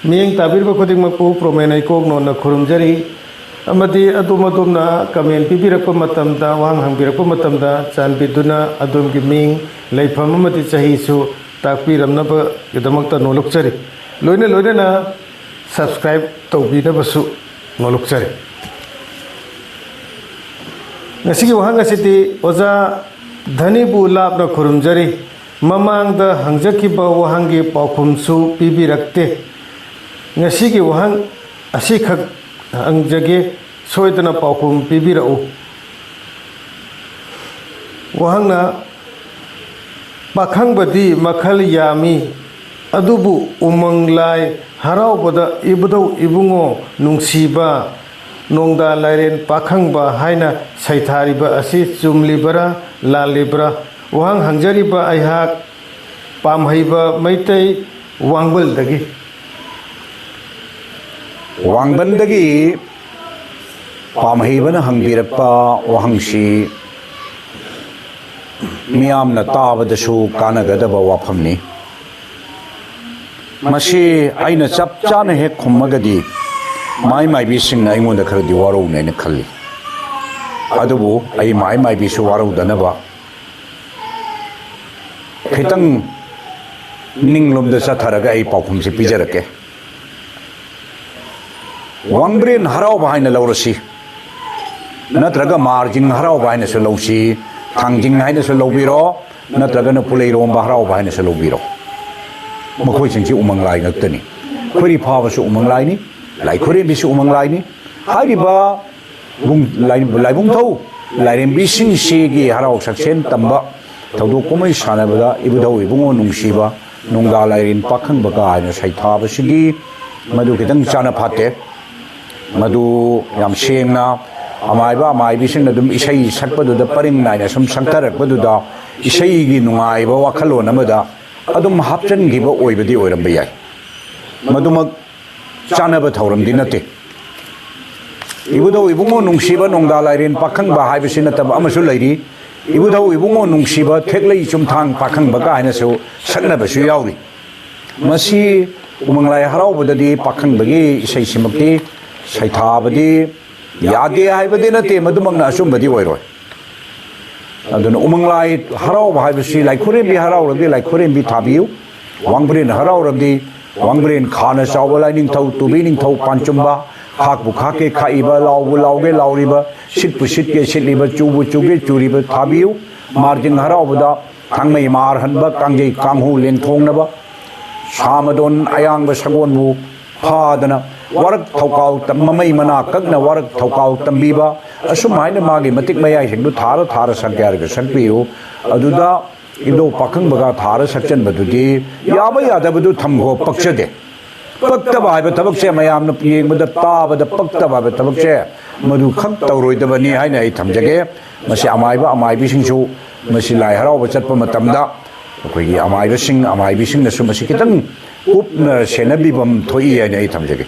मियंग ताबिरबा खुदिंगमकपु प्रोमेन आइकोक नोना खुरुमजरी अमदी अदुमदुमना कमेंट पिबिरकप मतमदा वांग हंबिरकप मतमदा चानबिदुना अदुमगी मिंग लेफम अमदी चाहिसु ताकपिरमनब गिदमकता नोलुकचरी लोइना लोइना सब्सक्राइब तौबिनबसु नोलुकचरी ngasi wahang asiti oza dhanibu labna khurumjari mamangda hangjakiba wahangi paukhumsu pibirakte ngasi gi wahang asikhak hangjage soidana paukhum pibirau wahangna pakhangbadi makhal yami adubu umanglai haraubada ibudau ibungo nungsiba nongda lairen pakhangba haina saithariba asi chumlibara lalibra wahang hangjariba aihak pamhaiba maitai wangbal dagi pamhaibana hangbirappa wahangshi miyamna tabadasu kanagadaba wafamni mashi aina chap chana he khumagadi mai bising na ingon da khar di waro ne ne khalli adubu ai mai bisu waro da na ba khitang ninglum da satharaga ai paukhum se pijarake wangbren harau bahaina lawrasi natraga marjing harau bahaina se lawsi thangjing haina se lawbiro natraga na pulei rom ba harau bahaina se lawbiro makhoi singchi umanglai ngaktani khori phawa su umanglai ni lai khore bisu umanglai ni hariba bung lai bung thau lai rem bising segi harau saksen tamba thaudu komai sanabada ibudau ibungo nungsiba nongda lairin pakhang baga aina saitha basigi madu kitang chana phate madu yam sengna amai bising na dum isai sakpadu da paring naina sum sankarak badu da isai gi nungai ba wakhalon amada adum hapchan gi ba oibadi oiram ba yai madumak chanaba thauram di nate ibudau ibungo nungsiba nongda lairen pakhang ba haibisi nataba amasu lairi ibudau ibungo nungsiba theklei chumthang pakhang ba ka haina su sakna ba su yauri masi umanglai harau badadi pakhang bagi isai simakti saitha badi yade haibadi nate madumang na asum badi oiroi aduna umanglai harau ba haibisi lai khore bi harau rabi lai khore bi thabiu wangbren harau rabi wangbren khana chawba laining thau tubi ning thau panchumba khakbu khake khaiba laubu lauge lauriba sitpu sitke sitliba chubu chuge churiba thabiu marjing haraubada thangmei mar hanba kangjei kamhu leng thongnaba samadon ayangba sagonbu phadana warak thokau tamamai mana kakna warak thokau tambiba asumaina magi matik mayai hingdu thara sankyarga sanpiu aduda ido pakhang baga thara sakchan badudi yaba yada badu thamgo pakchade pakta ba ba tabak se mayam na yeng bada ta bada pakta ba tabak se madu khak tawroi da bani haina ai thamjage masi amai bi singsu masi lai harau ba chatpa matamda koi gi amai bi sing na su masi kitang up na senabi bam thoi ai thamjage